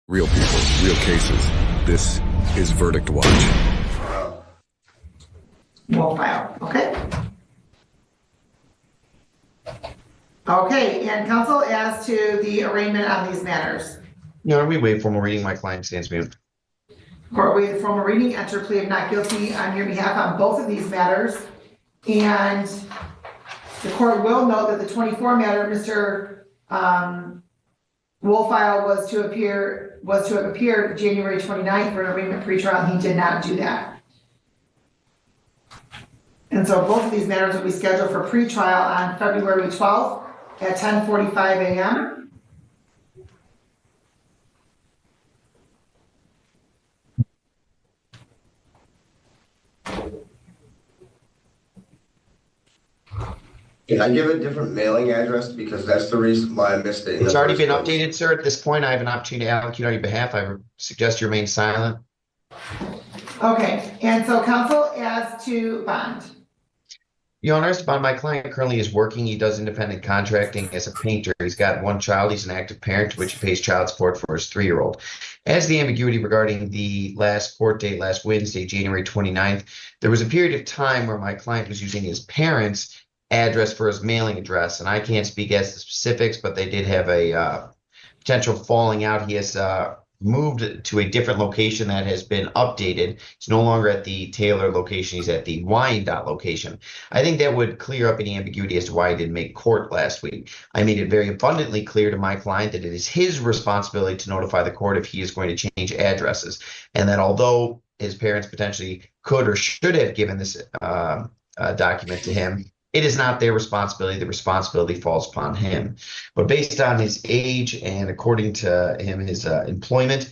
Real people, real cases. This is Verdict Watch. We'll file, okay? Okay, and counsel, as to the arraignment on these matters. Your Honor, we waive formal reading. My client stands mute. Court waived formal reading, enter plea of not guilty on your behalf on both of these matters. And the court will note that the 24 matter, Mr. Wolfile was to have appeared January 29th for an arraignment pretrial, and he did not do that. And so both of these matters will be scheduled for pretrial on February 12th at 10:45 a.m. Can I give a different mailing address? Because that's the reason why I missed it. It's already been updated, sir. At this point, I have an opportunity to allocate on your behalf. I would suggest you remain silent. Okay, and so counsel, as to bond. Your Honor, as to bond, my client currently is working. He does independent contracting as a painter. He's got one child. He's an active parent to which he pays child support for his 3-year-old. As the ambiguity regarding the last court date, last Wednesday, January 29th, there was a period of time where my client was using his parents' address for his mailing address, and I can't speak as to specifics, but they did have a potential falling out. He has moved to a different location that has been updated. He's no longer at the Taylor location. He's at the Wyandotte location. I think that would clear up any ambiguity as to why he didn't make court last week. I made it very abundantly clear to my client that it is his responsibility to notify the court if he is going to change addresses, and that although his parents potentially could or should have given this document to him, it is not their responsibility. The responsibility falls upon him. But based on his age and according to him, his employment,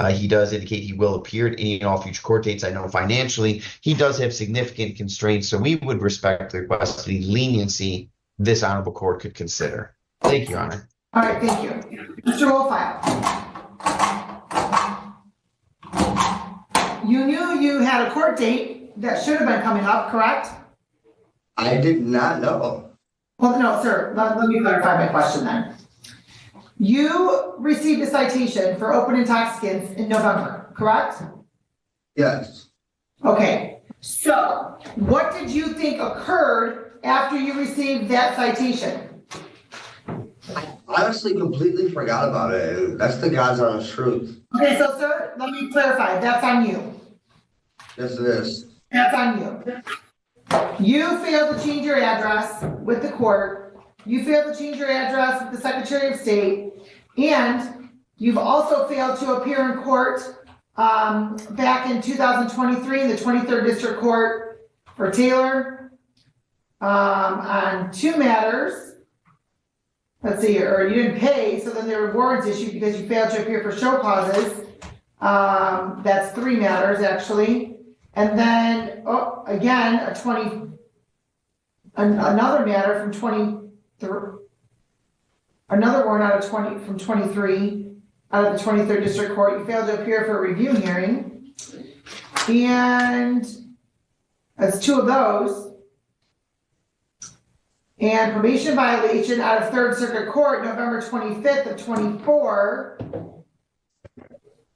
he does indicate he will appear at any and all future court dates. I know financially he does have significant constraints, so we would respectfully request the leniency this honorable court could consider. Thank you, Your Honor. All right, thank you. Mr. Wolfile. You knew you had a court date that should have been coming up, correct? I did not know. Well, no, sir, let me clarify my question then. You received a citation for open intoxicants in November, correct? Yes. Okay, so what did you think occurred after you received that citation? I honestly completely forgot about it. And that's the God's honest truth. Okay, so sir, let me clarify, that's on you. Yes, it is. That's on you. You failed to change your address with the court. You failed to change your address with the Secretary of State. And you've also failed to appear in court back in 2023 in the 23rd District Court for Taylor on 2 matters. Let's see, or you didn't pay, so then there were warrants issued because you failed to appear for show causes. That's 3 matters, actually. And then, again, another matter from 23, another warrant out of 20 from 23 out of the 23rd District Court. You failed to appear for a review hearing, and that's 2 of those. And probation violation out of 3rd Circuit Court, November 25th of 24.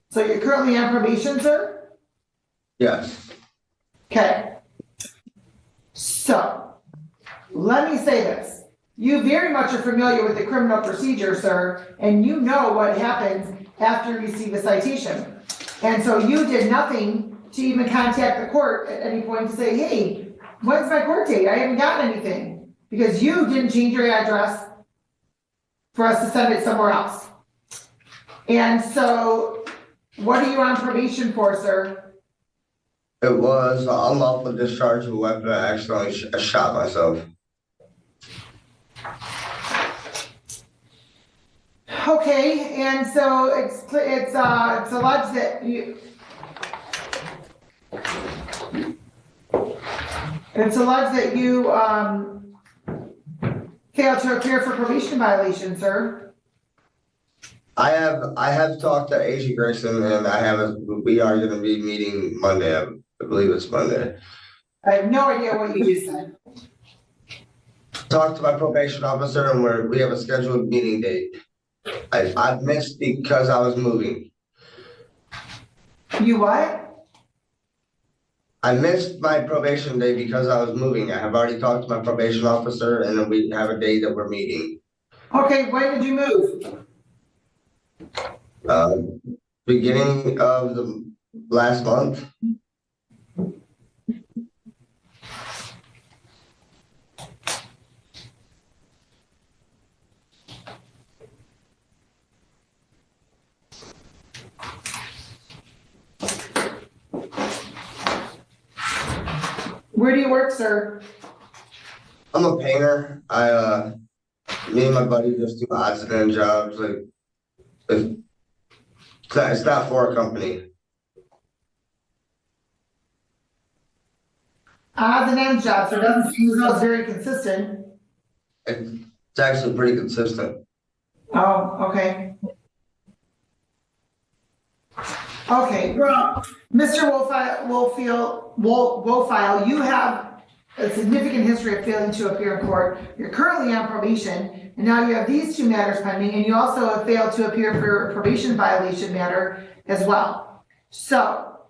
So you're currently on probation, sir? Yes. Okay. So, let me say this. You very much are familiar with the criminal procedure, sir, and you know what happens after you receive a citation. And so you did nothing to even contact the court at any point to say, hey, when's my court date? I haven't gotten anything. Because you didn't change your address for us to send it somewhere else. And so, what are you on probation for, sir? It was an unlawful discharge of a weapon. I accidentally shot myself. Okay, and so it's alleged that you. It's alleged that you failed to appear for probation violation, sir. I have talked to Asia Grayson, and we are going to be meeting Monday. I believe it's Monday. I have no idea what you just said. Talked to my probation officer, and we have a scheduled meeting date. I missed because I was moving. You what? I missed my probation day because I was moving. I have already talked to my probation officer and then we have a day that we're meeting. Okay, when did you move? Beginning of the last month. Where do you work, sir? I'm a painter. Me and my buddy just do odds and end jobs. Like, it's not for a company. Odds and ends job, so it doesn't seem as though it's very consistent. It's actually pretty consistent. Oh, okay. Okay, well, Mr. Wolfile, you have a significant history of failing to appear in court. You're currently on probation, and now you have these two matters pending, and you also have failed to appear for a probation violation matter as well. So,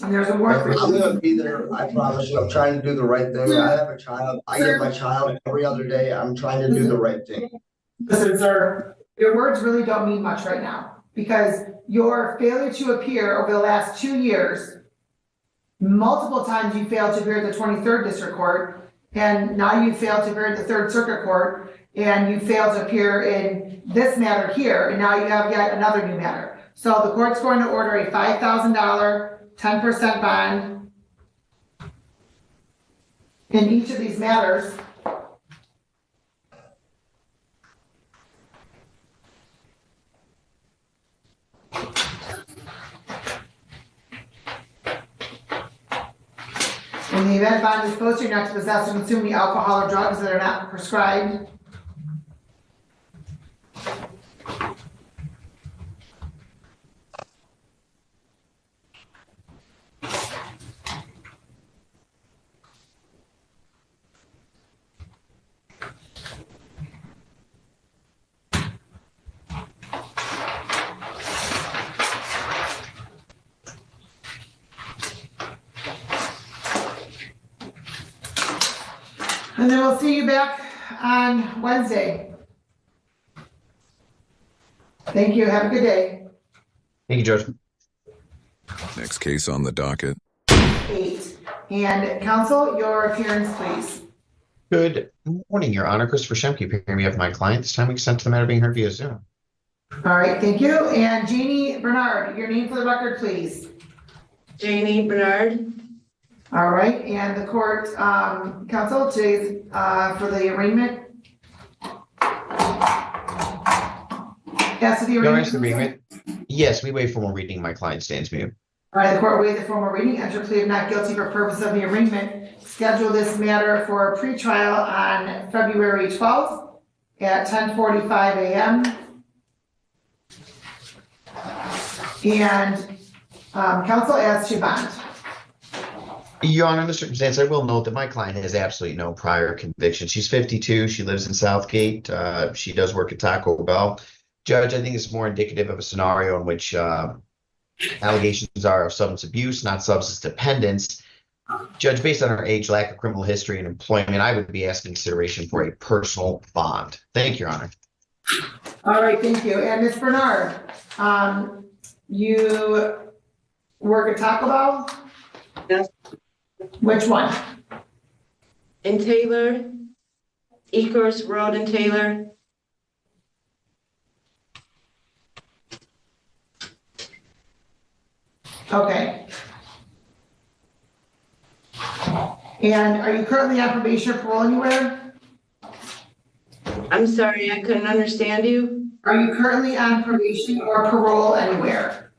and there's a work. I'm gonna be there. I promise you. I'm trying to do the right thing. I have a child. I get my child every other day. I'm trying to do the right thing. Listen, sir, your words really don't mean much right now, because your failure to appear over the last 2 years, multiple times you failed to appear at the 23rd District Court, and now you failed to appear at the 3rd Circuit Court, and you failed to appear in this matter here, and now you have yet another new matter. So the court's going to order a $5,000, 10% bond in each of these matters. In the event bond is posted, you're not to possess or consume any alcohol or drugs that are not prescribed. And then we'll see you back on Wednesday. Thank you. Have a good day. Thank you, Judge. Next case on the docket. 8. And counsel, your appearance, please. Good morning, Your Honor. Christopher Shemke, appearing on behalf of my client. This time we consent to the matter being heard via Zoom. All right, thank you. And Janie Bernard, your name for the record, please. Janie Bernard. All right, and the court, counsel, today's, for the arraignment. Yes, the Your Honor's arraignment. agreement. Yes, we waive formal reading. My client stands mute. All right, the court waive the formal reading, enter plea of not guilty for purpose of the arraignment. Schedule this matter for a pretrial on February 12th at 10:45 a.m. And counsel as to bond. Your Honor, in this circumstance, I will note that my client has absolutely no prior conviction. She's 52. She lives in Southgate. She does work at Taco Bell. Judge, I think it's more indicative of a scenario in which allegations are of substance abuse, not substance dependence. Judge, based on her age, lack of criminal history, and employment, I would be asking consideration for a personal bond. Thank you, Your Honor. All right, thank you. And Ms. Bernard, you work at Taco Bell? Yes. Which one? In Taylor, Ecorse Road in Taylor. Okay. And are you currently on probation or parole anywhere? I'm sorry, I couldn't understand you. Are you currently on probation or parole anywhere?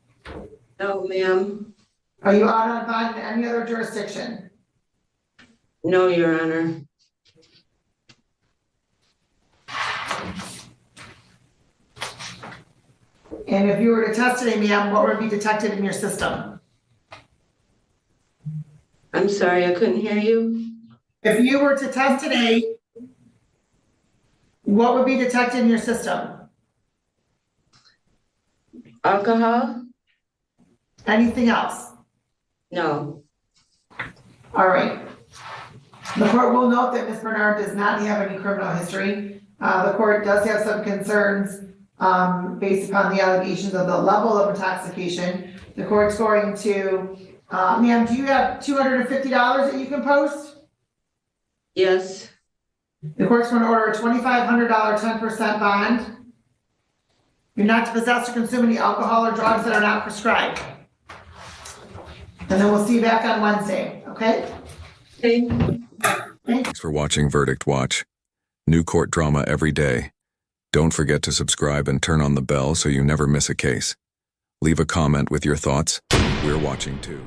No, ma'am. Are you out on bond in any other jurisdiction? No, Your Honor. And if you were to test today, ma'am, what would be detected in your system? I'm sorry, I couldn't hear you. If you were to test today, what would be detected in your system? Alcohol? Anything else? No. All right. The court will note that Ms. Bernard does not have any criminal history. The court does have some concerns based upon the allegations of the level of intoxication. The court's going to, ma'am, do you have $250 that you can post? Yes. The court's going to order a $2,500 10% bond. You're not to possess or consume any alcohol or drugs that are not prescribed. And then we'll see you back on Wednesday, okay? Okay. Thanks for watching Verdict Watch. New court drama every day. Don't forget to subscribe and turn on the bell so you never miss a case. Leave a comment with your thoughts. We're watching too.